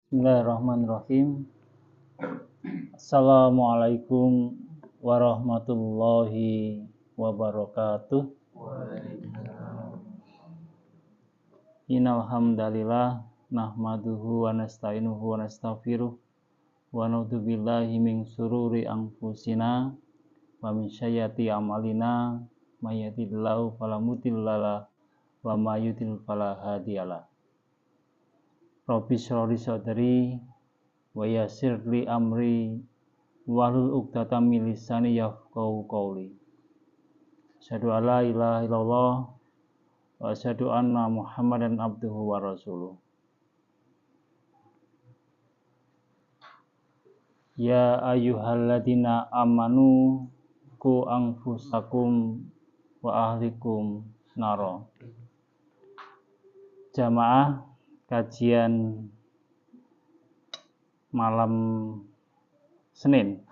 Bismillahirrahmanirrahim. Assalamualaikum warahmatullahi wabarakatuh. Innal hamdalillah nahmaduhu wa nasta'inuhu wa nastaghfiruh wa na'udzu billahi min syururi anfusina wa min sayyiati a'malina may yahdihillahu fala mudhillalah wa may yudhlil fala hadiyalah. Rabbi shrah li sadri wa yassir li amri wahlul 'uqdatam min lisani yafqahu qawli. Asyhadu an la ilaha illallah wa asyhadu anna Muhammadan abduhu wa rasuluh. Ya ayyuhalladzina amanu qu anfusakum wa ahlikum nara. Jamaah kajian malam Senin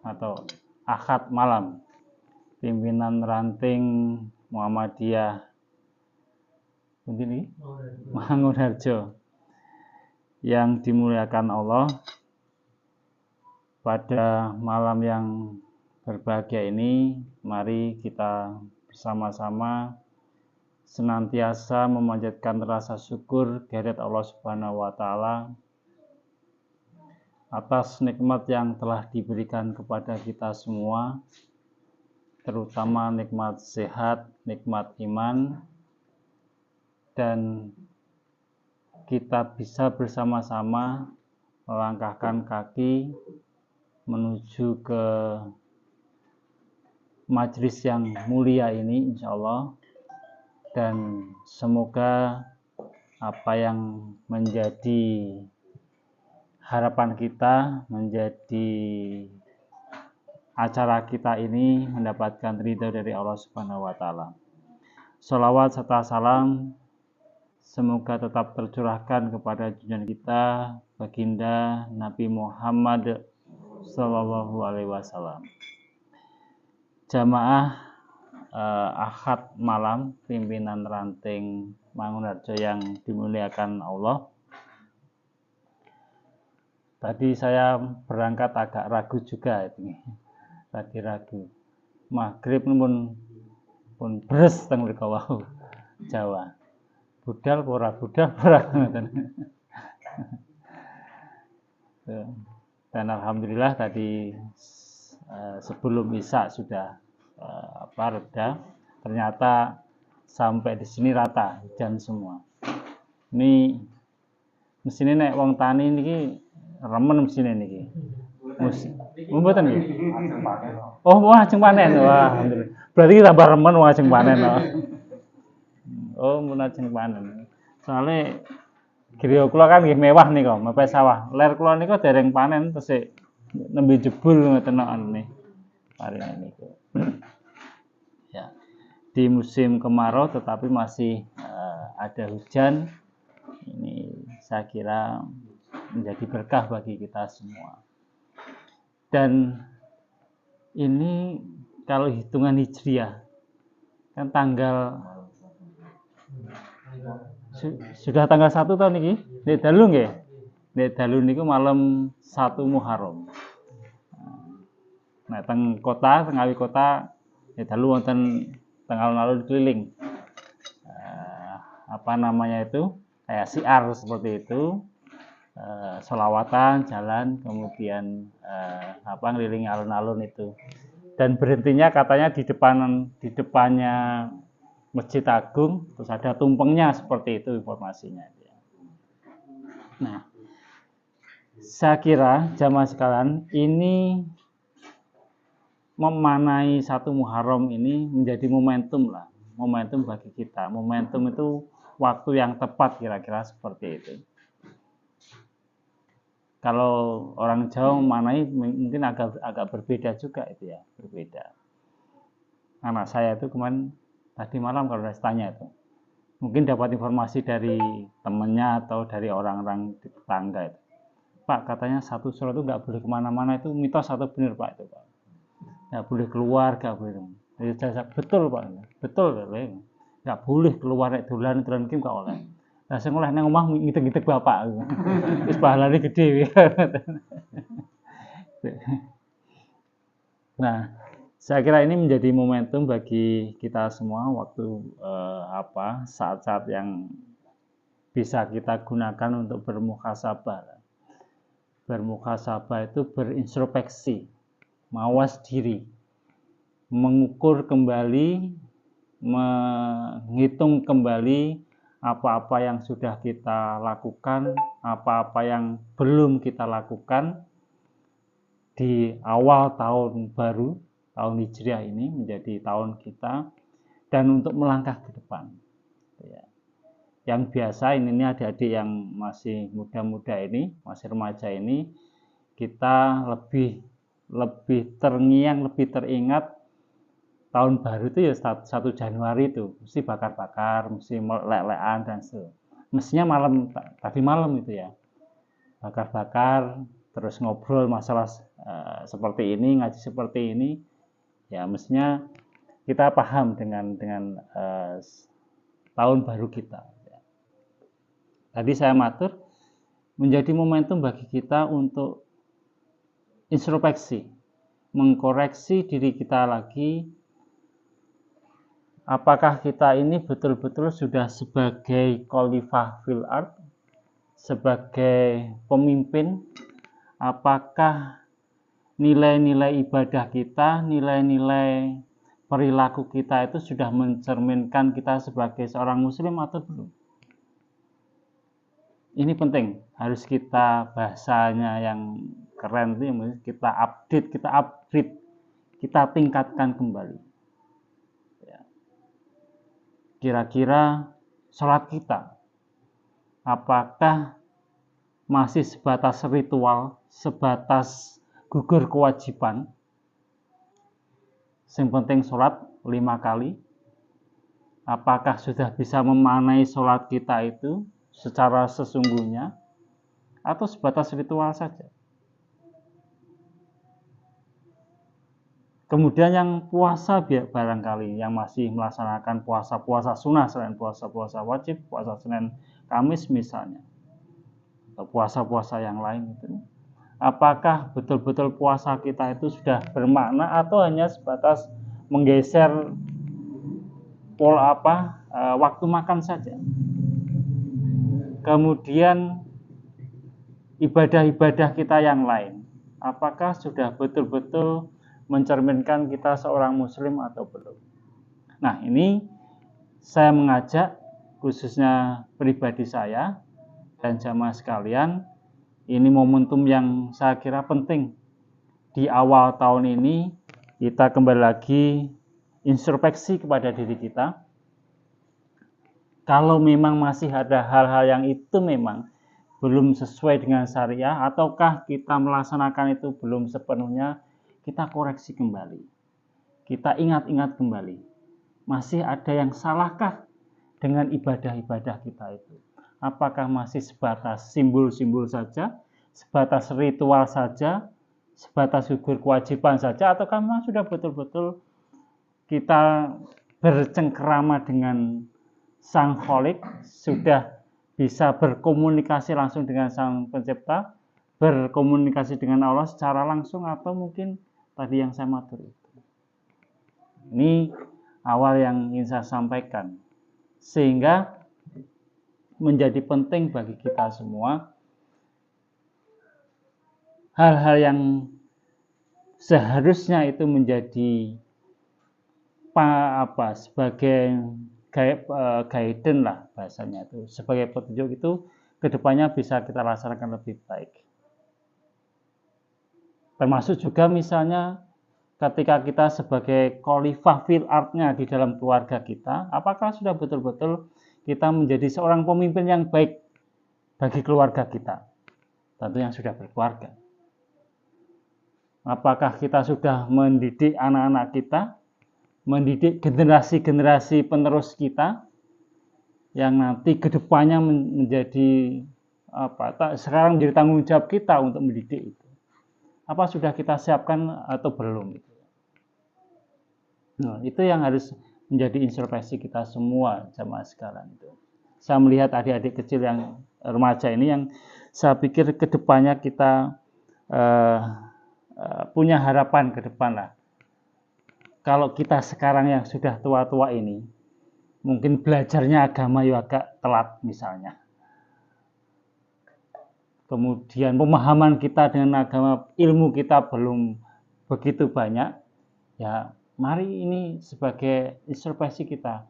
atau Ahad malam, pimpinan ranting Muhammadiyah Mangunharjo yang dimuliakan Allah. Pada malam yang berbahagia ini, mari kita bersama-sama senantiasa memanjatkan rasa syukur kehadirat Allah Subhanahu wa taala atas nikmat yang telah diberikan kepada kita semua, terutama nikmat sehat, nikmat iman, dan kita bisa bersama-sama melangkahkan kaki menuju ke majelis yang mulia ini insyaallah. Dan semoga apa yang menjadi harapan kita, menjadi acara kita ini mendapatkan ridha dari Allah Subhanahu wa taala. Sholawat serta salam semoga tetap tercurahkan kepada junjungan kita baginda Nabi Muhammad sallallahu alaihi wasallam. Jamaah Ahad malam, pimpinan ranting Mangunharjo yang dimuliakan Allah. Tadi saya berangkat agak ragu juga ini. Tadi ragu. Maghrib pun beres teng mriku wau Jawa. Budal ora ngoten. Dan alhamdulillah tadi sebelum Isya sudah reda. Ternyata sampai di sini rata hujan semua. Ini mesine nek wong tani niki remen mesine niki. Mboten nggih. Oh, wah ajeng panen. Wah, alhamdulillah. Berarti tambah remen wong ajeng panen. Oh, mun ajeng panen. Soale griya kula kan nggih mewah nika, mepet sawah. Ler kula nika dereng panen tesih nembe jebul ngoten anune. Parine niku. Ya, di musim kemarau tetapi masih ada hujan. Ini saya kira menjadi berkah bagi kita semua. Dan ini kalau hitungan hijriah kan tanggal sudah tanggal 1 tahun niki. Nek dalu nggih. Nek dalu niku malam 1 Muharram. Nah, teng kota, teng Ngawi kota nek dalu wonten teng alun-alun keliling. Apa namanya itu? Kayak siar seperti itu. Sholawatan, jalan, kemudian ngelilingi alun-alun itu. Dan berhentinya katanya di depannya Masjid Agung, terus ada tumpengnya seperti itu informasinya. Nah, saya kira jamaah sekalian ini memanai 1 Muharram ini menjadi momentum lah, momentum bagi kita. Momentum itu waktu yang tepat kira-kira seperti itu. Kalau orang Jawa memanai mungkin agak berbeda juga itu ya, berbeda. Anak saya itu kemarin tadi malam kalau saya tanya itu, mungkin dapat informasi dari temannya atau dari orang-orang di tetangga itu. Pak, katanya 1 surat itu nggak boleh kemana-mana, itu mitos atau benar Pak itu Pak? Nggak boleh keluar, nggak boleh. Betul Pak, betul nggak boleh keluar dolan itu nggak oleh. Lah sing oleh nang omah ngitek-ngitek bapak. Wis pahalane gede. Nah, saya kira ini menjadi momentum bagi kita semua waktu saat-saat yang bisa kita gunakan untuk bermuhasabah. Bermuhasabah itu berintrospeksi, mawas diri, mengukur kembali, menghitung kembali apa-apa yang sudah kita lakukan, apa-apa yang belum kita lakukan di awal tahun baru, tahun Hijriah ini menjadi tahun kita, dan untuk melangkah ke depan. Yang biasa ini adik-adik yang masih muda-muda ini, masih remaja ini, kita lebih terngiang, lebih teringat tahun baru itu ya 1 Januari itu mesti bakar-bakar, mesti lek-lekan dan mestinya tadi malam itu ya bakar-bakar, terus ngobrol masalah seperti ini, ngaji seperti ini, ya mestinya kita paham dengan tahun baru kita. Tadi saya matur menjadi momentum bagi kita untuk introspeksi, mengkoreksi diri kita lagi. Apakah kita ini betul-betul sudah sebagai khalifah fil ard, sebagai pemimpin? Apakah nilai-nilai ibadah kita, nilai-nilai perilaku kita itu sudah mencerminkan kita sebagai seorang muslim atau belum? Ini penting, harus kita bahasanya yang keren itu kita upgrade, kita tingkatkan kembali. Kira-kira sholat kita apakah masih sebatas ritual, sebatas gugur kewajiban? Yang penting sholat 5 kali. Apakah sudah bisa memaknai sholat kita itu secara sesungguhnya atau sebatas ritual saja? Kemudian yang puasa barangkali yang masih melaksanakan puasa sunnah selain puasa wajib, puasa Senin Kamis misalnya, atau puasa-puasa yang lain itu, apakah betul-betul puasa kita itu sudah bermakna atau hanya sebatas menggeser waktu makan saja? Kemudian ibadah-ibadah kita yang lain, apakah sudah betul-betul mencerminkan kita seorang muslim atau belum? Nah, ini saya mengajak khususnya pribadi saya dan jamaah sekalian, ini momentum yang saya kira penting. Di awal tahun ini kita kembali lagi introspeksi kepada diri kita. Kalau memang masih ada hal-hal yang itu memang belum sesuai dengan syariah, ataukah kita melaksanakan itu belum sepenuhnya, kita koreksi kembali. Kita ingat-ingat kembali. Masih ada yang salahkah dengan ibadah-ibadah kita itu? Apakah masih sebatas simbol-simbol saja, sebatas ritual saja, sebatas gugur kewajiban saja, ataukah memang sudah betul-betul kita bercengkerama dengan Sang Kholik, sudah bisa berkomunikasi langsung dengan Sang Pencipta, berkomunikasi dengan Allah secara langsung, atau mungkin tadi yang saya matur itu. Ini awal yang ingin saya sampaikan, sehingga menjadi penting bagi kita semua hal-hal yang seharusnya itu menjadi sebagai guidance lah bahasanya itu, sebagai petunjuk itu kedepannya bisa kita laksanakan lebih baik. Termasuk juga misalnya ketika kita sebagai khalifah fil ardnya di dalam keluarga kita, apakah sudah betul-betul kita menjadi seorang pemimpin yang baik bagi keluarga kita, tentu yang sudah berkeluarga. Apakah kita sudah mendidik anak-anak kita, mendidik generasi-generasi penerus kita yang nanti kedepannya menjadi sekarang menjadi tanggung jawab kita untuk mendidik itu. Apa sudah kita siapkan atau belum? Nah, itu yang harus menjadi introspeksi kita semua jamaah sekalian itu. Saya melihat adik-adik kecil yang remaja ini yang saya pikir kedepannya kita punya harapan ke depan lah. Kalau kita sekarang yang sudah tua-tua ini, mungkin belajarnya agama ya agak telat misalnya. Kemudian pemahaman kita dengan agama, ilmu kita belum begitu banyak. Ya, mari ini sebagai introspeksi kita.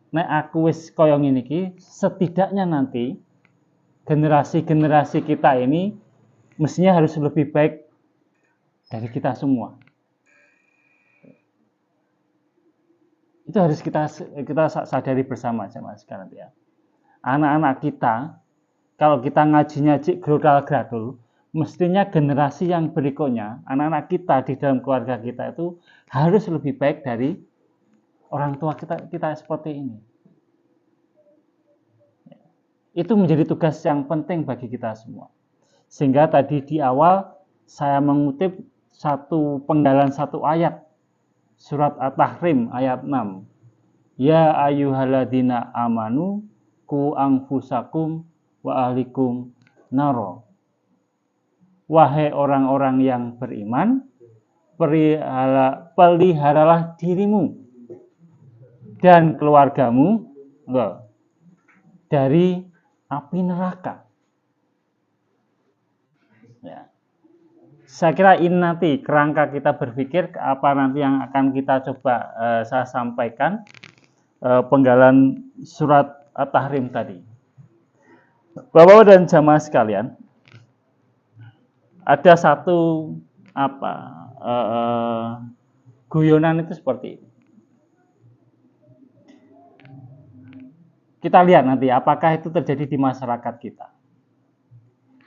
Nek aku wis koyo ngene iki, setidaknya nanti generasi-generasi kita ini mestinya harus lebih baik dari kita semua. Itu harus kita sadari bersama jemaah sekalian ya. Anak-anak kita kalau kita ngajinya cik gradul, mestinya generasi yang berikutnya, anak-anak kita di dalam keluarga kita itu harus lebih baik dari orang tua kita seperti ini. Itu menjadi tugas yang penting bagi kita semua. Sehingga tadi di awal saya mengutip penggalan satu ayat surat At-Tahrim ayat 6. Ya ayyuhalladzina amanu qu anfusakum wa ahlikum naro. Wahai orang-orang yang beriman, peliharalah dirimu dan keluargamu dari api neraka. Ya. Saya kira ini nanti kerangka kita berpikir apa nanti yang akan kita coba saya sampaikan penggalan surat At-Tahrim tadi. Bapak dan jamaah sekalian, ada satu guyonan itu seperti ini. Kita lihat nanti apakah itu terjadi di masyarakat kita.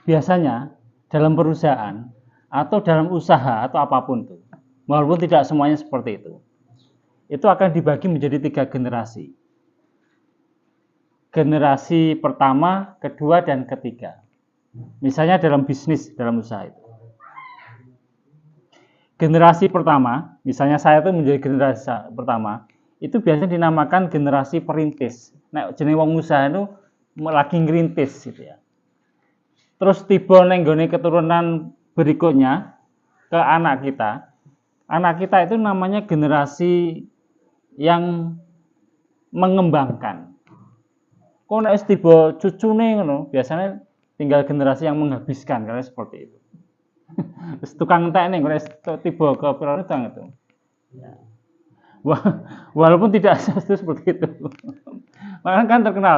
Biasanya dalam perusahaan atau dalam usaha atau apapun itu, walaupun tidak semuanya seperti itu akan dibagi menjadi 3 generasi. Generasi pertama, kedua, dan ketiga. Misalnya dalam bisnis, dalam usaha itu. Generasi pertama, misalnya saya itu menjadi generasi pertama, itu biasanya dinamakan generasi perintis. Nah, jeneng wong usaha itu lagi ngerintis gitu ya. Terus tiba nenggone keturunan berikutnya ke anak kita. Anak kita itu namanya generasi yang mengembangkan. Kok nek tiba cucune ngono, biasanya tinggal generasi yang menghabiskan karena seperti itu. Terus tukang entek nih, kalau tiba ke prioritas itu. Ya. Walaupun tidak seperti itu. Makanya kan terkenal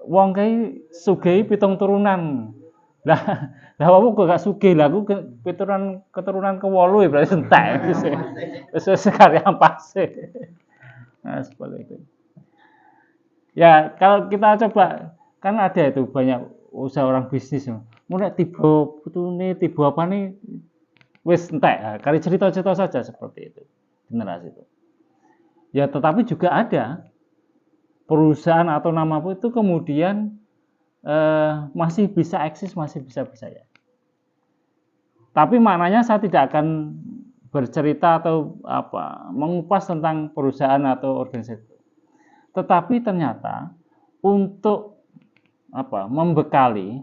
wong kae sugih 7 turunan. Lah aku kok gak sugih, lah aku keturunan ke-8 ya berarti entek. Wis karya pase. Nah, seperti itu. Ya, kalau kita coba kan ada itu banyak usaha orang bisnis. Mulai tiba putune, tiba apa nih wis entek. Kali cerita-cerita saja seperti itu. Generasi itu. Ya, tetapi juga ada perusahaan atau nama itu kemudian masih bisa eksis, masih bisa berjaya. Tapi maknanya saya tidak akan bercerita atau mengupas tentang perusahaan atau organisasi. Tetapi ternyata untuk membekali,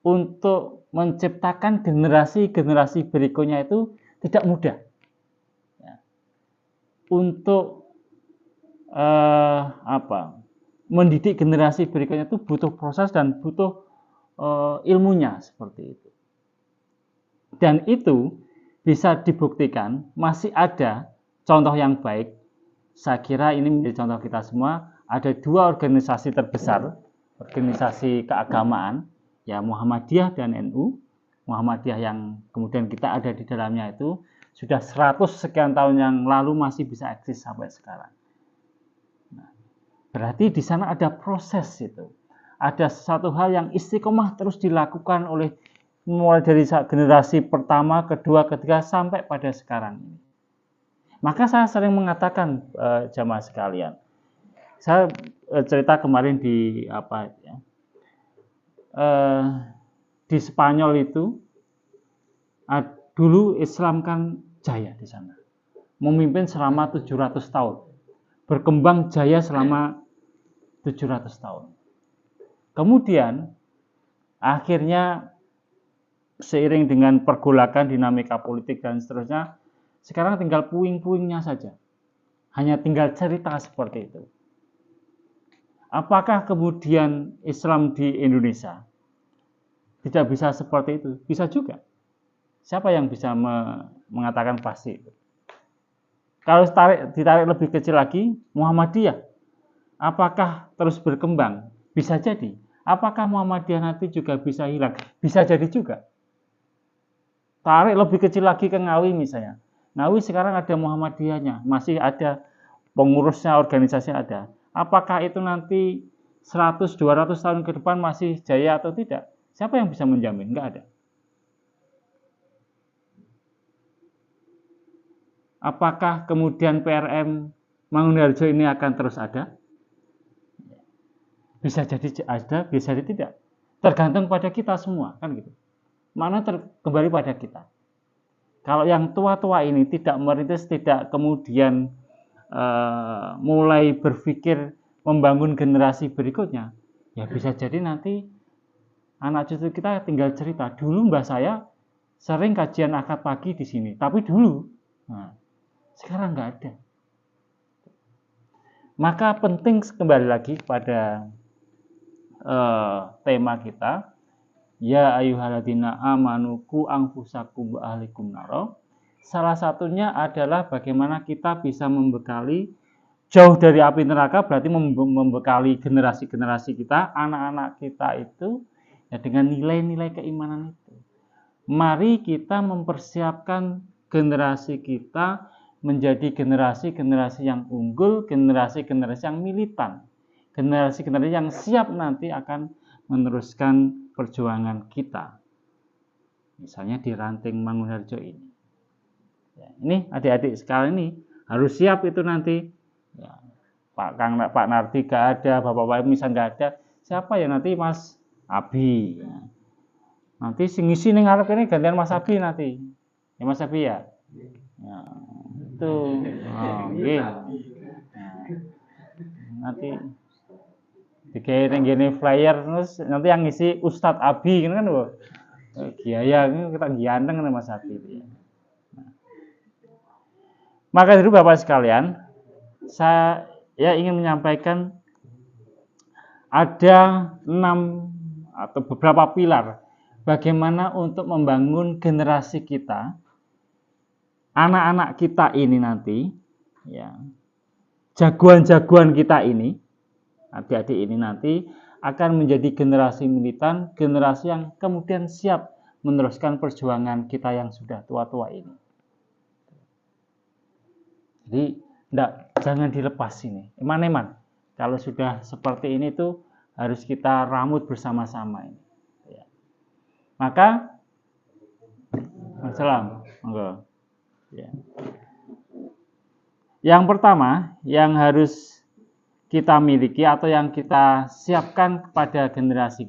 untuk menciptakan generasi-generasi berikutnya itu tidak mudah. Ya. Untuk mendidik generasi berikutnya itu butuh proses dan butuh ilmunya seperti itu. Dan itu bisa dibuktikan masih ada contoh yang baik. Saya kira ini menjadi contoh kita semua. Ada 2 organisasi terbesar, organisasi keagamaan, ya Muhammadiyah dan NU. Muhammadiyah yang kemudian kita ada di dalamnya itu sudah 100 sekian tahun yang lalu masih bisa eksis sampai sekarang. Nah, berarti di sana ada proses itu. Ada satu hal yang istiqomah terus dilakukan oleh mulai dari generasi pertama, kedua, ketiga sampai pada sekarang ini. Maka saya sering mengatakan jamaah sekalian. Saya cerita kemarin di di Spanyol itu dulu Islam kan jaya di sana. Memimpin selama 700 tahun. Berkembang jaya selama 700 tahun. Kemudian akhirnya seiring dengan pergolakan dinamika politik dan seterusnya, sekarang tinggal puing-puingnya saja. Hanya tinggal cerita seperti itu. Apakah kemudian Islam di Indonesia tidak bisa seperti itu? Bisa juga. Siapa yang bisa mengatakan pasti itu? Kalau ditarik lebih kecil lagi, Muhammadiyah. Apakah terus berkembang? Bisa jadi. Apakah Muhammadiyah nanti juga bisa hilang? Bisa jadi juga. Tarik lebih kecil lagi ke Ngawi misalnya. Ngawi sekarang ada Muhammadiyahnya, masih ada pengurusnya, organisasi ada. Apakah itu nanti 100-200 tahun ke depan masih jaya atau tidak? Siapa yang bisa menjamin? Enggak ada. Apakah kemudian PRM Mangunharjo ini akan terus ada? Bisa jadi ada, bisa jadi tidak. Tergantung pada kita semua, kan gitu. Mana kembali pada kita. Kalau yang tua-tua ini tidak merintis, tidak kemudian mulai berpikir membangun generasi berikutnya, ya bisa jadi nanti anak cucu kita tinggal cerita, dulu mbah saya sering kajian akad pagi di sini, tapi dulu, nah, sekarang nggak ada. Maka penting kembali lagi pada tema kita, ya ayyuhalladzina amanu qu anfusakum wa ahlikum naro. Salah satunya adalah bagaimana kita bisa membekali jauh dari api neraka, berarti membekali generasi-generasi kita, anak-anak kita itu ya dengan nilai-nilai keimanan itu. Mari kita mempersiapkan generasi kita menjadi generasi-generasi yang unggul, generasi-generasi yang militan, generasi-generasi yang siap nanti akan meneruskan perjuangan kita. Misalnya di ranting Mangunharjo ini. Ya, ini adik-adik sekalian ini harus siap itu nanti. Ya, Pak Nardi gak ada, Bapak-bapak misalnya gak ada. Siapa ya nanti Mas Abi. Ya. Nanti ngisi nih ngarep ini gantian Mas Abi nanti. Ya Mas Abi ya. Ya itu. Nanti dikirim gini flyer terus nanti yang ngisi Ustadz Abi kan loh. Giaya kita ganteng Mas Abi itu ya. Maka dulu Bapak sekalian, saya ingin menyampaikan ada 6 atau beberapa pilar bagaimana untuk membangun generasi kita, anak-anak kita ini nanti, ya, jagoan-jagoan kita ini, adik-adik ini nanti akan menjadi generasi militan, generasi yang kemudian siap meneruskan perjuangan kita yang sudah tua-tua ini. Jadi jangan dilepas ini. Eman-eman. Kalau sudah seperti ini tuh harus kita rambut bersama-sama ini. Ya. Maka Assalam. Ya. Yang pertama yang harus kita miliki atau yang kita siapkan kepada generasi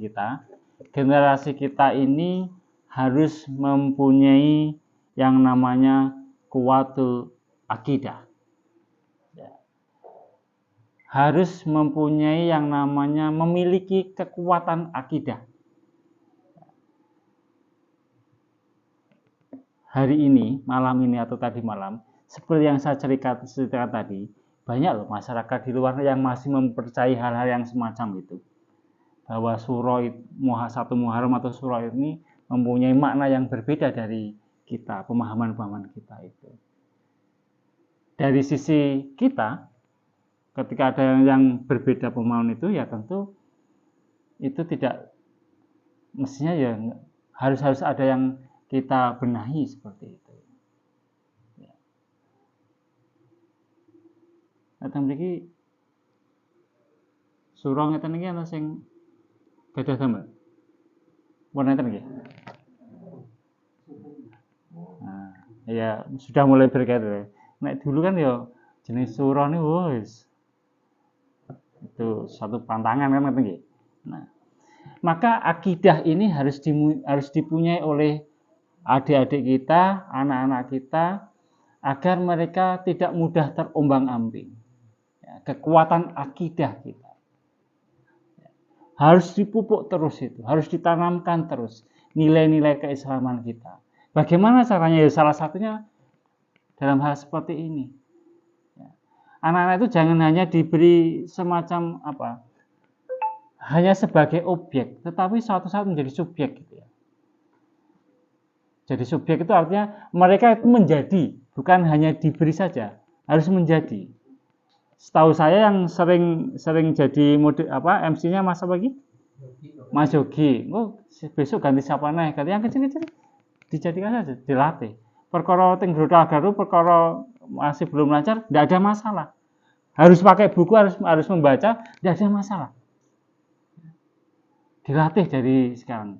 kita ini harus mempunyai yang namanya kuwatul akidah. Harus mempunyai yang namanya memiliki kekuatan akidah. Hari ini, malam ini atau tadi malam, seperti yang saya ceritakan tadi, banyak loh masyarakat di luar yang masih mempercayai hal-hal yang semacam itu. Bahwa surah 1 Muharram atau surah ini mempunyai makna yang berbeda dari kita, pemahaman-pemahaman kita itu. Dari sisi kita, ketika ada yang berbeda pemahaman itu, ya tentu itu tidak, mestinya ya harus ada yang kita benahi seperti itu. Ya. Datang mriki surah ngeten iki ana sing gadah damel. Warna ngeten nggih. Nah, ya sudah mulai berkait. Nek dulu kan ya jenis surah niku wis itu satu pantangan kan ngerti. Nah, maka akidah ini harus dipunyai oleh adik-adik kita, anak-anak kita, agar mereka tidak mudah terombang-ambing. Ya, kekuatan akidah kita. Harus dipupuk terus itu, harus ditanamkan terus nilai-nilai keislaman kita. Bagaimana caranya? Ya salah satunya dalam hal seperti ini. Anak-anak itu jangan hanya diberi semacam apa, hanya sebagai objek, tetapi suatu saat menjadi subjek gitu ya. Jadi subjek itu artinya mereka itu menjadi, bukan hanya diberi saja, harus menjadi. Setahu saya yang sering jadi model apa MC-nya Mas apa lagi? Mas Yogi. Oh, besok ganti siapa nih? Ganti yang kecil-kecil dijadikan saja, dilatih. Perkara ting garu perkara masih belum lancar, tidak ada masalah. Harus pakai buku, harus membaca, tidak ada masalah. Dilatih dari sekarang.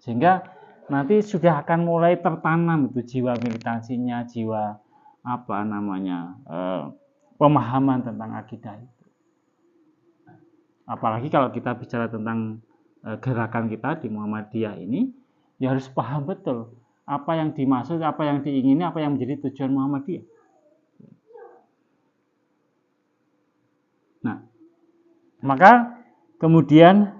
Sehingga nanti sudah akan mulai tertanam itu jiwa militansinya, jiwa apa namanya pemahaman tentang akidah itu. Apalagi kalau kita bicara tentang gerakan kita di Muhammadiyah ini, ya harus paham betul apa yang dimaksud, apa yang diingini, apa yang menjadi tujuan Muhammadiyah. Nah, maka kemudian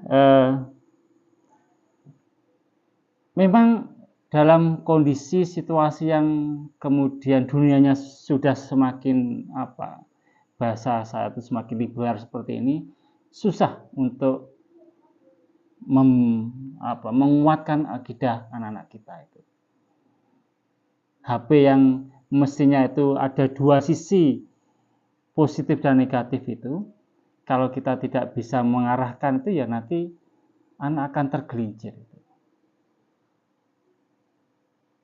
memang dalam kondisi situasi yang kemudian dunianya sudah semakin apa, bahasa saya itu semakin liberal seperti ini, susah untuk menguatkan akidah anak-anak kita itu. HP yang mestinya itu ada dua sisi positif dan negatif itu, kalau kita tidak bisa mengarahkan itu ya nanti anak akan tergelincir.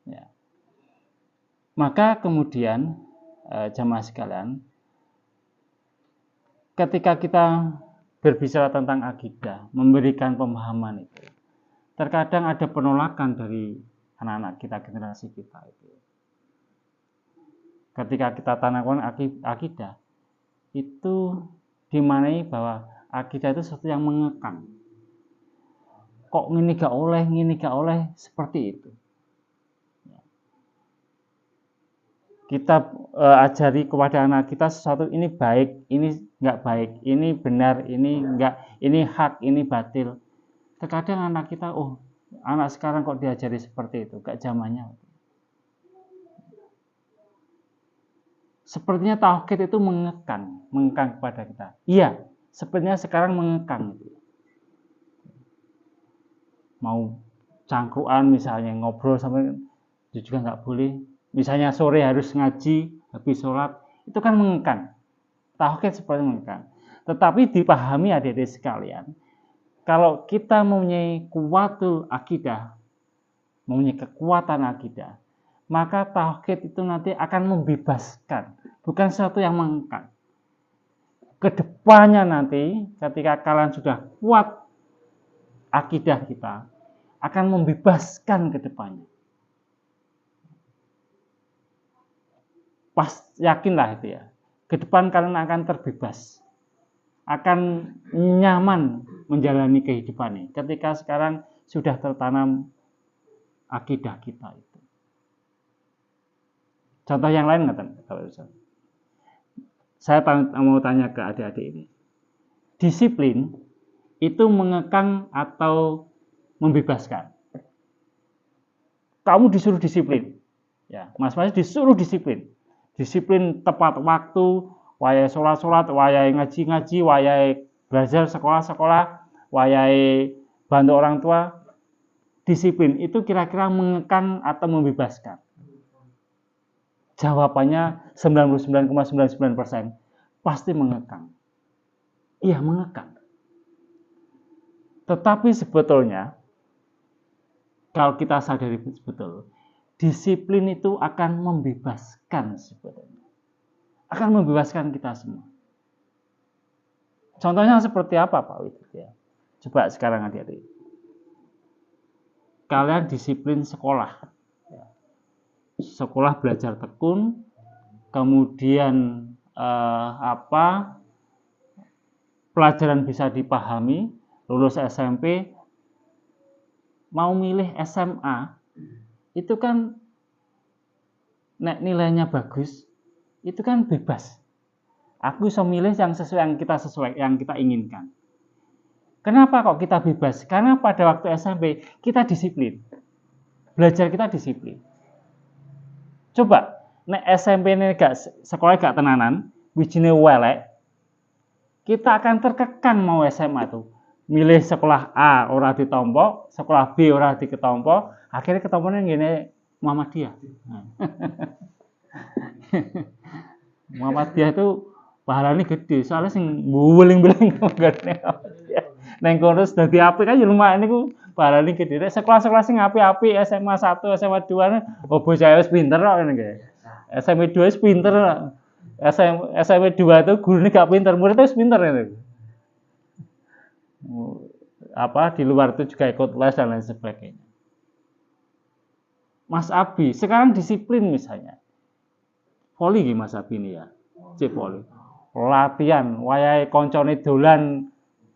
Ya. Maka kemudian jamaah sekalian, ketika kita berbicara tentang akidah, memberikan pemahaman itu, terkadang ada penolakan dari anak-anak kita, generasi kita itu. Ketika kita tanamkan akidah, itu dimaknai bahwa akidah itu sesuatu yang mengekang. Kok ini gak oleh, seperti itu. Kita ajari kepada anak kita sesuatu ini baik, ini nggak baik, ini benar, ini enggak, ini hak, ini batil. Terkadang anak kita, anak sekarang kok diajari seperti itu, gak zamannya. Sepertinya tauhid itu mengekang kepada kita. Iya, sepertinya sekarang mengekang. Mau cangkruan misalnya, ngobrol sampai itu juga nggak boleh. Misalnya sore harus ngaji, habis sholat, itu kan mengekang. Tauhid seperti mengekang. Tetapi dipahami adik-adik sekalian, kalau kita mempunyai kuwatul akidah, mempunyai kekuatan akidah, maka tauhid itu nanti akan membebaskan, bukan sesuatu yang mengekang. Kedepannya nanti, ketika kalian sudah kuat akidah kita, akan membebaskan kedepannya. Pas yakinlah itu ya, ke depan kalian akan terbebas, akan nyaman menjalani kehidupan ini ketika sekarang sudah tertanam akidah kita itu. Contoh yang lain nggak? Saya mau tanya ke adik-adik ini, disiplin itu mengekang atau membebaskan? Kamu disuruh disiplin, ya, Mas disuruh disiplin. Disiplin tepat waktu, wayai sholat, wayai ngaji, wayai belajar sekolah, wayai bantu orang tua. Disiplin itu kira-kira mengekang atau membebaskan? Jawabannya 99,99% pasti mengekang. Iya, mengekang. Tetapi sebetulnya kalau kita sadari betul, disiplin itu akan membebaskan sebetulnya. Akan membebaskan kita semua. Contohnya seperti apa Pak Widit ya? Coba sekarang adik-adik. Kalian disiplin sekolah. Sekolah belajar tekun, kemudian pelajaran bisa dipahami, lulus SMP, mau milih SMA, itu kan nilainya bagus, itu kan bebas. Aku bisa milih yang sesuai yang kita inginkan. Kenapa kok kita bebas? Karena pada waktu SMP kita disiplin. Belajar kita disiplin. Coba, nek SMP ini sekolah gak tenanan, wijine welek, kita akan terkekang mau SMA tuh. Milih sekolah A ora ditompo, sekolah B ora diketompo, akhirnya ketomponya ngene Muhammadiyah. Muhammadiyah itu pahalanya gede, soalnya sing buling-buling nggone. Neng kono dadi apik kan ya lumayan niku pahalane gede. Sekolah-sekolah sing apik-apik SMA 1, SMA 2 oh bocah wis pinter kok ngene iki. SMA 2 wis pinter. SMA 2 itu gurune gak pinter, muridnya wis pinter ngene. Apa di luar itu juga ikut les dan lain sebagainya. Mas Abi sekarang disiplin misalnya. Voli nggih Mas Abi ini ya. Voli. Latihan wayahe koncone dolan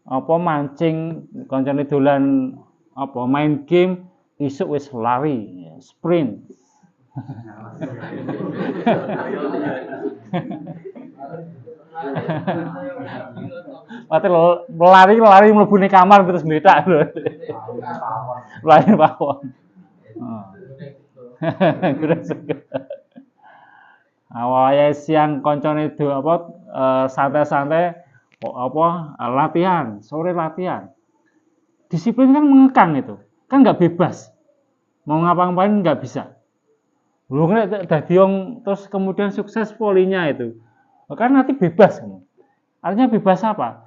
apa mancing, koncone dolan apa main game, isuk wis lari, sprint. Mati lari mlebu ning kamar terus meledak lho. Lari pawon. Awalnya siang koncone itu apa santai-santai apa latihan, sore latihan. Disiplin kan mengekang itu. Kan nggak bebas. Mau ngapa-ngapain nggak bisa. Lu kan dadi terus kemudian sukses polinya itu. Kan nanti bebas. Artinya bebas apa?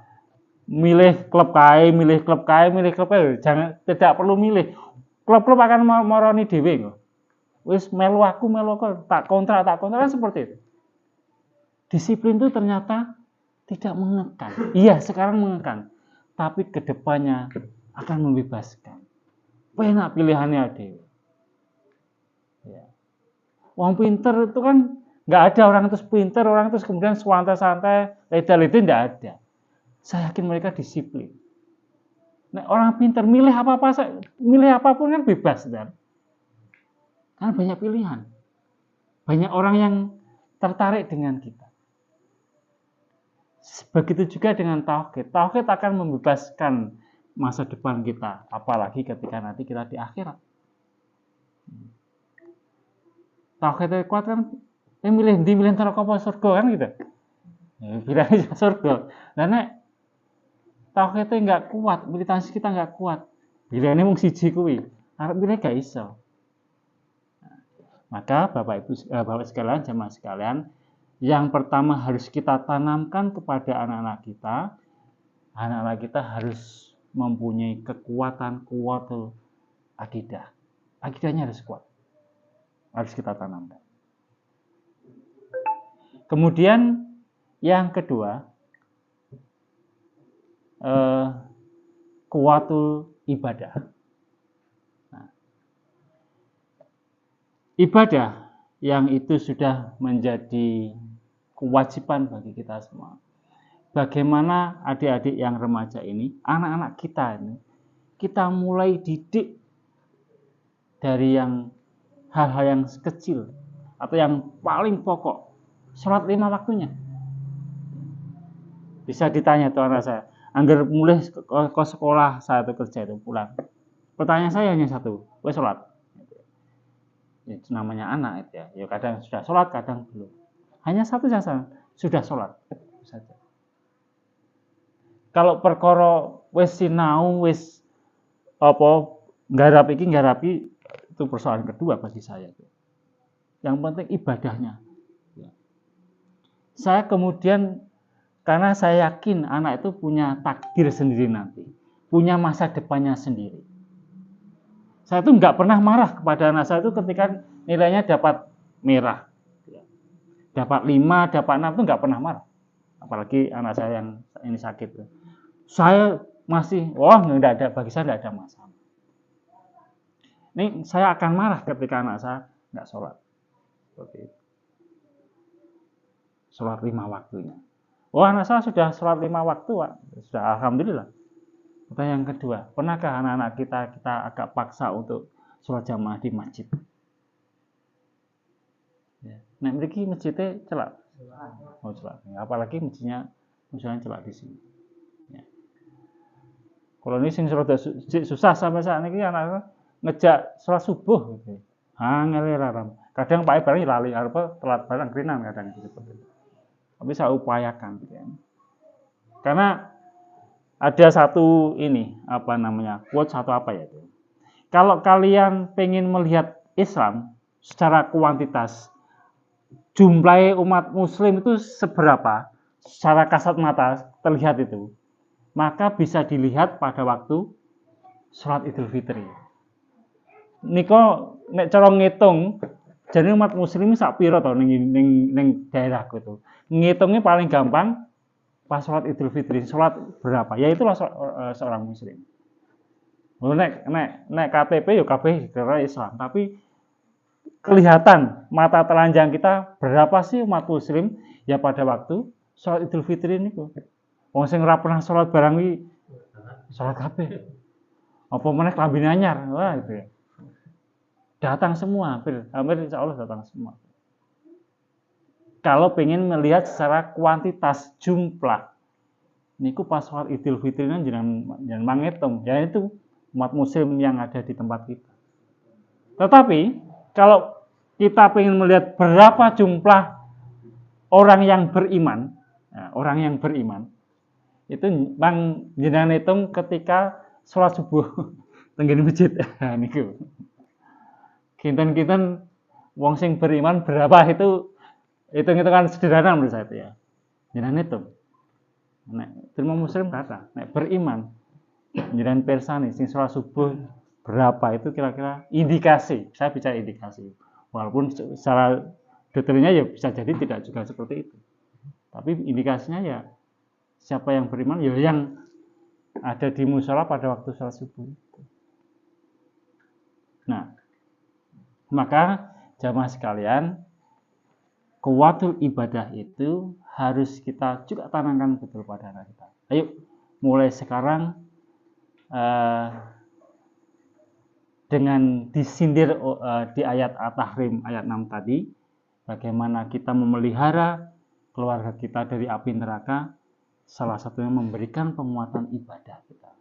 Milih klub kae, milih klub kae, milih klub kae. Jangan tidak perlu milih. Klub-klub akan marani dhewe kok. Wis melu aku tak kontrak kan seperti itu. Disiplin itu ternyata tidak mengekang. Iya, sekarang mengekang. Tapi kedepannya akan membebaskan. Penak pilihannya dhewe. Ya. Wong pinter itu kan nggak ada orang terus pinter, orang terus kemudian santai-santai, leda-leda nggak ada. Saya yakin mereka disiplin. Nah, orang pinter milih apapun kan bebas, kan? Karena banyak pilihan. Banyak orang yang tertarik dengan kita. Begitu juga dengan tauhid. Tauhid akan membebaskan masa depan kita, apalagi ketika nanti kita di akhirat. Tauhid kuat kan, milih neraka apa surga kan gitu. Pilih surga. Dan tauhidnya nggak kuat, militansi kita nggak kuat. Pilihannya mung siji kuwi, arep pilih gak iso. Maka Bapak sekalian, jamaah sekalian, yang pertama harus kita tanamkan kepada anak-anak kita harus mempunyai kekuatan kuwatul akidah. Akidahnya harus kuat. Harus kita tanamkan. Kemudian yang kedua, kuwatul ibadah. Ibadah yang itu sudah menjadi kewajiban bagi kita semua. Bagaimana adik-adik yang remaja ini, anak-anak kita ini, kita mulai didik dari yang hal-hal yang kecil atau yang paling pokok, sholat 5 waktunya. Bisa ditanya tuh anak saya, anggar mulai ke sekolah saya tuh kerja itu pulang. Pertanyaan saya hanya satu, wes sholat. Itu namanya anak itu ya. Ya kadang sudah sholat, kadang belum. Hanya satu saja, sudah sholat saja. Kalau perkara wis sinau, wis apa ngarapi itu persoalan kedua bagi saya. Yang penting ibadahnya. Saya kemudian karena saya yakin anak itu punya takdir sendiri nanti, punya masa depannya sendiri. Saya tuh nggak pernah marah kepada anak saya itu ketika nilainya dapat merah. Dapat 5, dapat 6 itu nggak pernah marah. Apalagi anak saya yang ini sakit. Saya masih, nggak ada, bagi saya nggak ada masalah. Ini saya akan marah ketika anak saya nggak sholat. Seperti itu. Sholat 5 waktunya. Anak saya sudah sholat 5 waktu, Pak. Sudah alhamdulillah. Pertanyaan yang kedua, pernahkah anak-anak kita agak paksa untuk sholat jamaah di masjid? Ya. Nah, memiliki masjidnya celak. Mau celak, apalagi mestinya misalnya celak di sini. Ya. Kalau ini sing susah sampai saat ini anak ngejak sholat subuh gitu. Angel raram. Kadang pakai barang lali, apa telat barang krinan kadang gitu. Tapi saya upayakan gitu ya. Karena ada satu ini apa namanya quote satu apa ya itu. Kalau kalian pengen melihat Islam secara kuantitas, jumlah umat Muslim itu seberapa, secara kasat mata terlihat itu, maka bisa dilihat pada waktu sholat Idul Fitri. Niko nek cara ngitung, jadi umat Muslim sak piro to ning daerahku itu. Ngitungnya paling gampang pas sholat Idul Fitri, sholat berapa? Ya itulah seorang Muslim. Nek KTP ya kabeh kira Islam, tapi kelihatan mata telanjang kita berapa sih umat Muslim ya pada waktu sholat Idul Fitri ini kok. Wong sing ora pernah sholat barang iki sholat kabeh. Apa meneh klambine anyar, wah itu ya. Datang semua, hampir insya Allah datang semua. Kalau pengen melihat secara kuantitas jumlah, niku pas sholat Idul Fitri jangan manghitung, ya itu umat Muslim yang ada di tempat kita. Tetapi kalau kita pengen melihat berapa jumlah orang yang beriman, itu bang jenengan hitung ketika sholat subuh tenggene masjid, niku. Kinten-kinten wong sing beriman berapa itu hitung-hitungan sederhana menurut saya itu ya. Jenengan hitung. Nek terima Muslim kata, nek beriman jenengan persani sing sholat subuh berapa itu kira-kira indikasi. Saya bicara indikasi. Walaupun secara detailnya ya bisa jadi tidak juga seperti itu. Tapi indikasinya ya siapa yang beriman ya yang ada di mushola pada waktu sholat subuh itu. Nah, maka jamaah sekalian, kuwatul ibadah itu harus kita juga tanamkan betul pada anak kita. Ayo, mulai sekarang dengan disindir di ayat At-Tahrim ayat 6 tadi, bagaimana kita memelihara keluarga kita dari api neraka, salah satunya memberikan penguatan ibadah kita.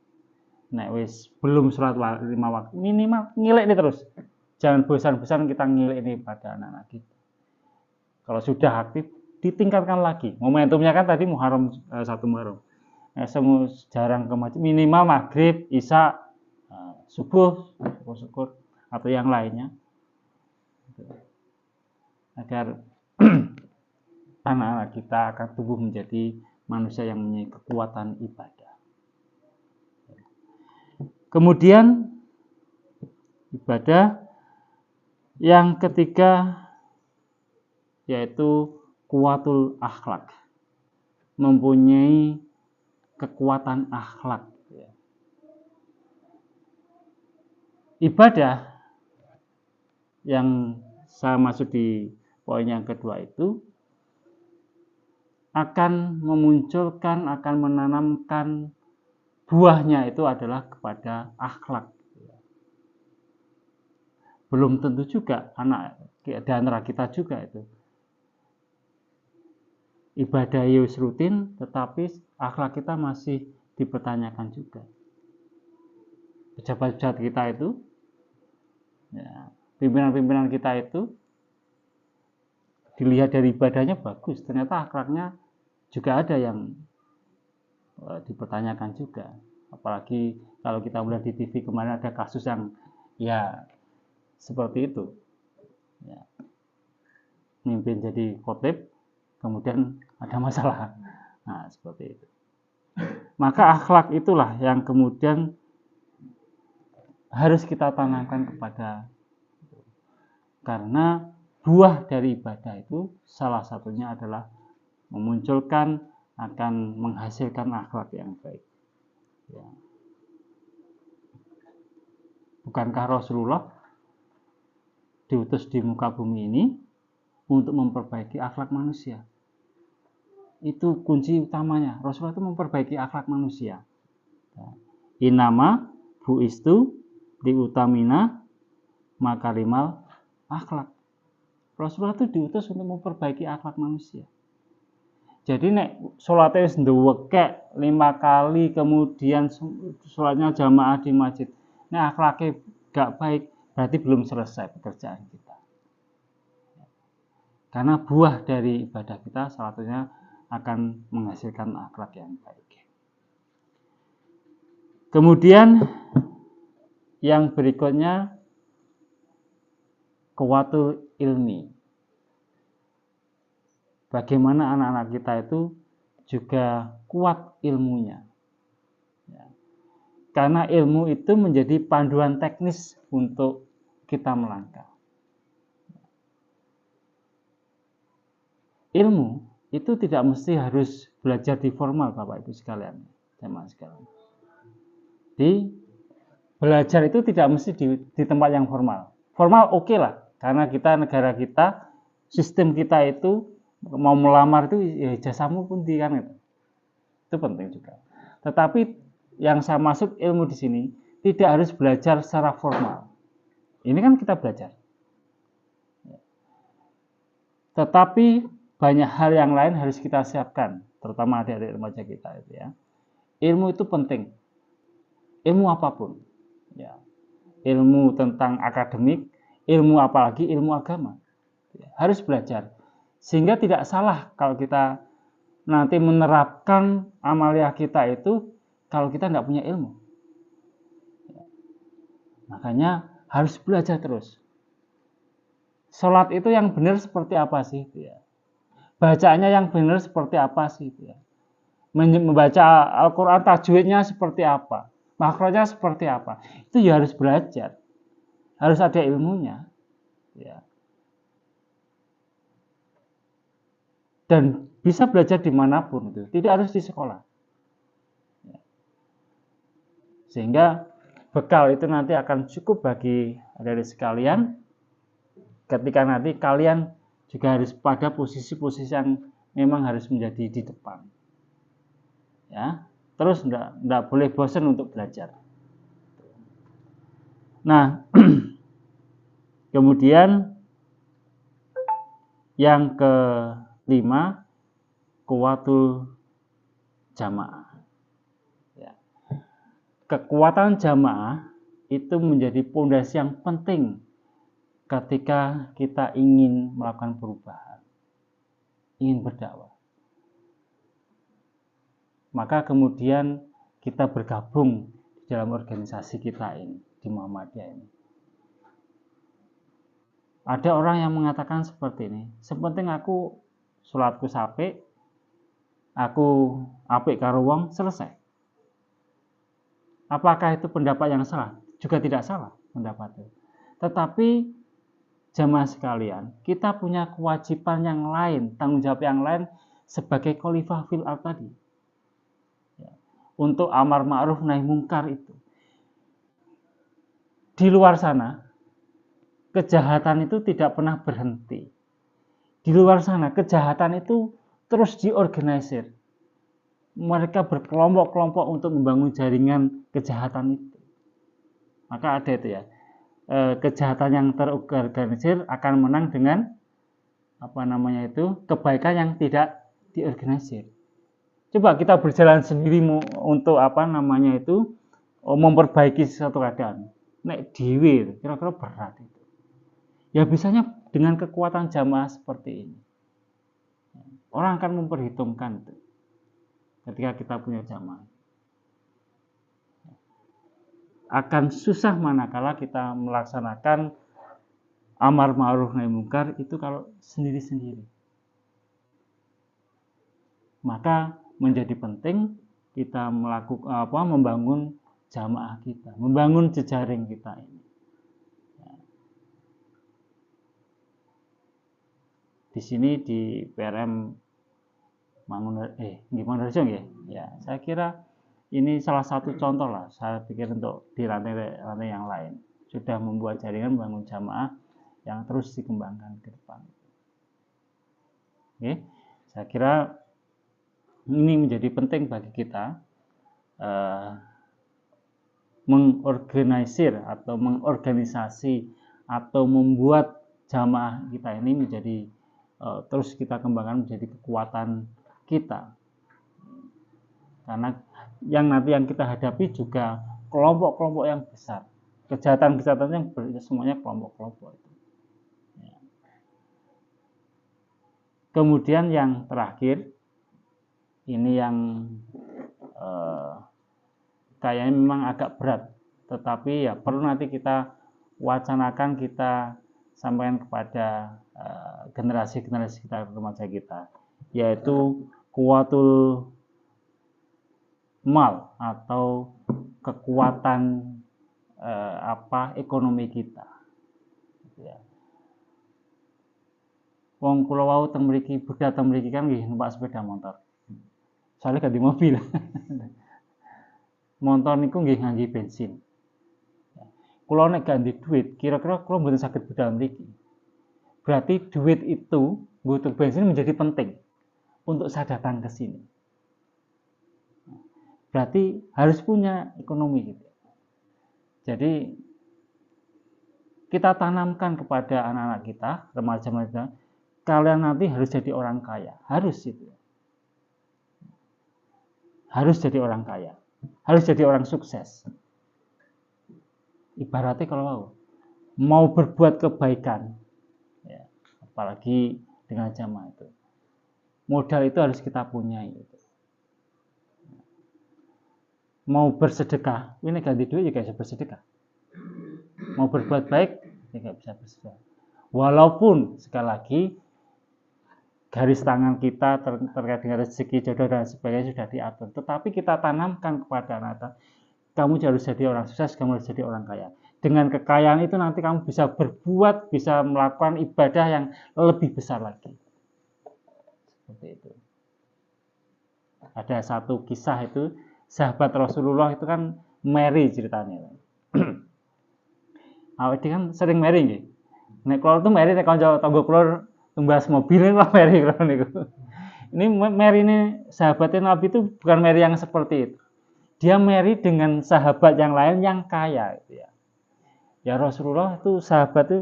Nek wis belum sholat 5 waktu, minimal ngilik nih terus. Jangan bosan-bosan kita ngilik ini pada anak-anak kita. Kalau sudah aktif, ditingkatkan lagi. Momentumnya kan tadi Muharram 1 Muharram. Semua jarang ke masjid, minimal maghrib, isya, subuh, syukur atau yang lainnya. Agar anak-anak kita akan tumbuh menjadi manusia yang mempunyai kekuatan ibadah. Kemudian ibadah yang ketiga yaitu kuwatul akhlak, mempunyai kekuatan akhlak. Ibadah yang saya maksud di poin yang kedua itu akan memunculkan, akan menanamkan buahnya itu adalah kepada akhlak. Belum tentu juga anak di antara kita juga itu ibadah yus rutin, tetapi akhlak kita masih dipertanyakan juga. Pejabat-pejabat kita itu, ya, pimpinan-pimpinan kita itu dilihat dari ibadahnya bagus, ternyata akhlaknya juga ada yang dipertanyakan juga. Apalagi kalau kita melihat di TV kemarin ada kasus yang ya seperti itu, ya, mimpin jadi khotib, kemudian ada masalah. Nah, seperti itu. Maka akhlak itulah yang kemudian harus kita tanamkan kepada, karena buah dari ibadah itu salah satunya adalah memunculkan, akan menghasilkan akhlak yang baik. Ya. Bukankah Rasulullah diutus di muka bumi ini untuk memperbaiki akhlak manusia? Itu kunci utamanya. Rasulullah itu memperbaiki akhlak manusia. Inama buistu diutamina makarimal akhlak. Rasulullah itu diutus untuk memperbaiki akhlak manusia. Jadi nek sholatnya wis ndewekek 5 kali, kemudian sholatnya jamaah di masjid, nek akhlaknya gak baik, berarti belum selesai pekerjaan kita. Karena buah dari ibadah kita salah satunya akan menghasilkan akhlak yang baik. Kemudian yang berikutnya kuwatul ilmi. Bagaimana anak-anak kita itu juga kuat ilmunya. Karena ilmu itu menjadi panduan teknis untuk kita melangkah. Ilmu itu tidak mesti harus belajar di formal, Bapak Ibu sekalian, jemaah sekalian. Belajar itu tidak mesti di tempat yang formal. Formal oke lah, karena kita negara kita, sistem kita itu mau melamar itu ya ijazahmu pun kan itu. Itu penting juga. Tetapi yang saya maksud ilmu di sini tidak harus belajar secara formal. Ini kan kita belajar. Tetapi banyak hal yang lain harus kita siapkan, terutama adik-adik remaja kita itu ya. Ilmu itu penting. Ilmu apapun. Ya. Ilmu tentang akademik, ilmu apalagi ilmu agama. Ya, harus belajar. Sehingga tidak salah kalau kita nanti menerapkan amaliyah kita itu kalau kita tidak punya ilmu. Ya. Makanya harus belajar terus. Sholat itu yang benar seperti apa sih? Ya. Bacaannya yang benar seperti apa sih? Ya. Membaca Al-Quran tajwidnya seperti apa? Makronya seperti apa? Itu ya harus belajar. Harus ada ilmunya. Ya. Dan bisa belajar dimanapun itu. Tidak harus di sekolah. Ya. Sehingga bekal itu nanti akan cukup bagi adik-adik sekalian. Ketika nanti kalian juga harus pada posisi-posisi yang memang harus menjadi di depan. Ya, terus enggak boleh bosan untuk belajar. Nah, kemudian yang kelima, kuwatul jamaah. Ya. Kekuatan jamaah itu menjadi pondasi yang penting ketika kita ingin melakukan perubahan, ingin berdakwah. Maka kemudian kita bergabung di dalam organisasi kita ini, di Muhammadiyah ini. Ada orang yang mengatakan seperti ini, sepenting aku sholatku sapik, aku apik karo wong, selesai. Apakah itu pendapat yang salah? Juga tidak salah pendapat itu. Tetapi jamaah sekalian, kita punya kewajiban yang lain, tanggung jawab yang lain sebagai khalifah fil ard tadi. Untuk amar ma'ruf nahi mungkar itu. Di luar sana, kejahatan itu tidak pernah berhenti. Di luar sana, kejahatan itu terus diorganisir. Mereka berkelompok-kelompok untuk membangun jaringan kejahatan itu. Maka ada itu ya, kejahatan yang terorganisir akan menang dengan kebaikan yang tidak diorganisir. Coba kita berjalan sendiri untuk memperbaiki sesuatu keadaan. Nek dhewe kira-kira berat itu. Ya bisanya dengan kekuatan jamaah seperti ini. Orang akan memperhitungkan itu ketika kita punya jamaah. Akan susah manakala kita melaksanakan amar ma'ruf nahi mungkar itu kalau sendiri-sendiri. Maka menjadi penting kita membangun jamaah kita, membangun jejaring kita ini. Di sini di PRM Mangunharjo ya, saya kira ini salah satu contoh lah. Saya pikir untuk di rantai-rantai yang lain sudah membuat jaringan membangun jamaah yang terus dikembangkan ke depan. Oke, saya kira ini menjadi penting bagi kita mengorganisir atau mengorganisasi atau membuat jamaah kita ini menjadi terus kita kembangkan menjadi kekuatan kita. Karena yang nanti yang kita hadapi juga kelompok-kelompok yang besar. Kejahatan-kejahatan yang semuanya kelompok-kelompok itu. Kemudian yang terakhir, ini yang kayaknya memang agak berat, tetapi ya perlu nanti kita wacanakan, kita sampaikan kepada generasi-generasi kita, remaja kita, yaitu kuwatul mal atau kekuatan ekonomi kita. Ya. Wong kula wau teng mriki, budal teng mriki kan nggih numpak sepeda motor. Soalnya ganti mobil. Motor niku nggih ngangge bensin. Kula nek ganti duit, kira-kira kula mboten saged budal mriki. Berarti duit itu butuh bensin menjadi penting untuk saya datang ke sini. Berarti harus punya ekonomi gitu. Jadi kita tanamkan kepada anak-anak kita, remaja-remaja, kalian nanti harus jadi orang kaya, harus itu. Harus jadi orang kaya, harus jadi orang sukses. Ibaratnya kalau mau berbuat kebaikan, ya, apalagi dengan jamaah itu, modal itu harus kita punya. Gitu. Mau bersedekah, ini ganti duit juga bisa bersedekah. Mau berbuat baik, juga bisa bersedekah. Walaupun sekali lagi garis tangan kita terkait dengan rezeki, jodoh dan sebagainya sudah diatur, tetapi kita tanamkan kepada anak, kamu harus jadi orang sukses, kamu harus jadi orang kaya. Dengan kekayaan itu nanti kamu bisa berbuat, bisa melakukan ibadah yang lebih besar lagi. Seperti itu. Ada satu kisah itu, sahabat Rasulullah itu kan Mary ceritanya. Awake kan sering Mary nggih. Nek kula tuh Mary nek kanca tangga kula tumbas mobil lah Mary kula niku. Ini Mary ini sahabatnya Nabi itu bukan Mary yang seperti itu. Dia Mary dengan sahabat yang lain yang kaya gitu ya. Ya Rasulullah itu sahabat itu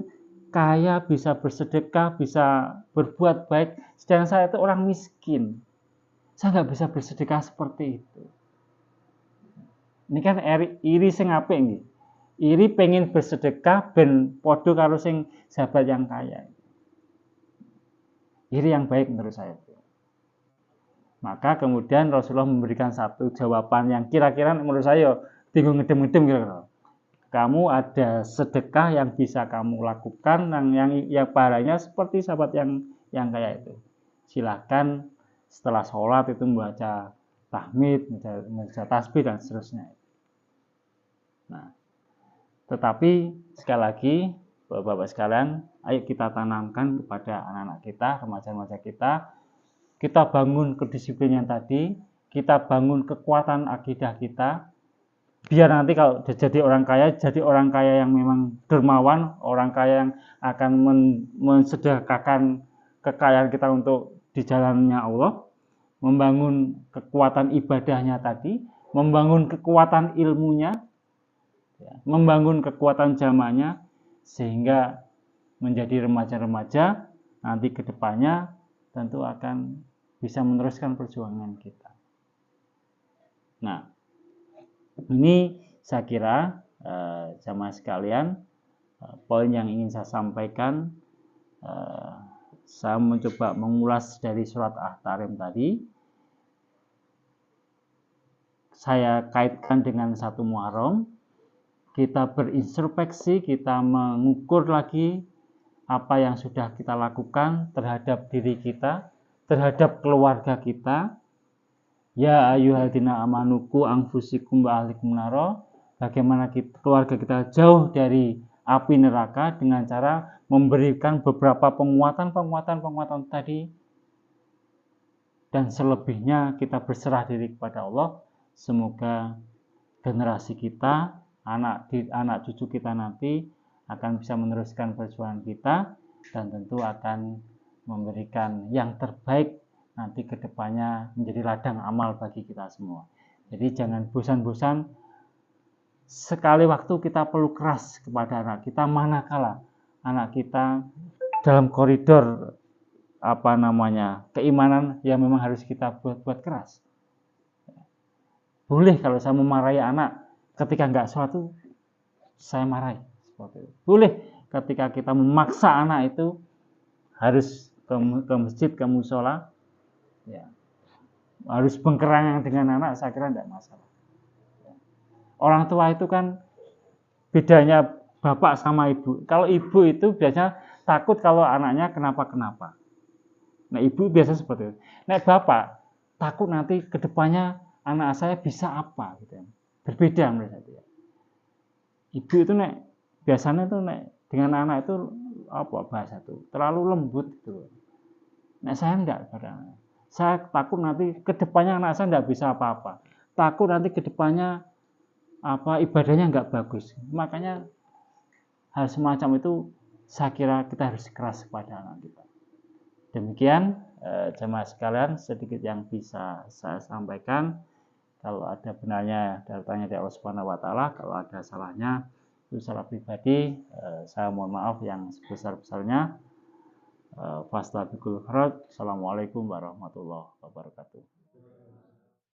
kaya, bisa bersedekah, bisa berbuat baik, sedangkan saya itu orang miskin. Saya nggak bisa bersedekah seperti itu. Ini kan iri sing apik nggih. Iri pengen bersedekah ben padha karo sing sahabat yang kaya. Iri yang baik menurut saya. Maka kemudian Rasulullah memberikan satu jawaban yang kira-kira menurut saya bingung ngedem-ngedem kira-kira. Kamu ada sedekah yang bisa kamu lakukan yang pahalanya seperti sahabat yang kaya itu. Silakan setelah sholat itu membaca tahmid, membaca tasbih dan seterusnya. Nah, tetapi sekali lagi Bapak-bapak sekalian, ayo kita tanamkan kepada anak-anak kita, remaja-remaja kita bangun kedisiplinan tadi, kita bangun kekuatan akidah kita, biar nanti kalau jadi orang kaya yang memang dermawan, orang kaya yang akan mensedekahkan kekayaan kita untuk di jalannya Allah, membangun kekuatan ibadahnya tadi, membangun kekuatan ilmunya, membangun kekuatan jamaahnya, sehingga menjadi remaja-remaja nanti ke depannya tentu akan bisa meneruskan perjuangan kita. Nah, ini saya kira jamaah sekalian, poin yang ingin saya sampaikan, saya mencoba mengulas dari surat At-Tahrim tadi. Saya kaitkan dengan 1 Muharram. Kita berintrospeksi, kita mengukur lagi apa yang sudah kita lakukan terhadap diri kita, terhadap keluarga kita. Ya ayyuhalladzina amanu qu anfusakum wa ahlikum nara. Bagaimana keluarga kita jauh dari api neraka dengan cara memberikan beberapa penguatan tadi, dan selebihnya kita berserah diri kepada Allah. Semoga generasi kita, anak cucu kita nanti akan bisa meneruskan perjuangan kita dan tentu akan memberikan yang terbaik nanti ke depannya menjadi ladang amal bagi kita semua. Jadi jangan bosan-bosan, sekali waktu kita perlu keras kepada anak kita, manakala anak kita dalam koridor keimanan yang memang harus kita buat keras. Boleh kalau saya memarahi anak ketika nggak sholat itu saya marahi. Boleh ketika kita memaksa anak itu harus ke masjid, ke musola, ya, harus bengkerangan dengan anak, saya kira tidak masalah. Orang tua itu kan bedanya bapak sama ibu. Kalau ibu itu biasanya takut kalau anaknya kenapa-kenapa. Nah, ibu biasa seperti itu. Nah, bapak takut nanti kedepannya anak saya bisa apa gitu. Berbeda menurut saya. Ibu itu biasanya tuh dengan anak itu apa bahasa tuh terlalu lembut gitu. Saya enggak pada anak. Saya takut nanti kedepannya anak saya enggak bisa apa-apa. Takut nanti kedepannya ibadahnya enggak bagus. Makanya hal semacam itu saya kira kita harus keras kepada anak kita. Demikian jemaah sekalian sedikit yang bisa saya sampaikan. Kalau ada benarnya datangnya dari Allah Subhanahu wa taala, kalau ada salahnya itu salah pribadi, saya mohon maaf yang sebesar-besarnya. Fastabiqul khairat. Assalamualaikum warahmatullahi wabarakatuh.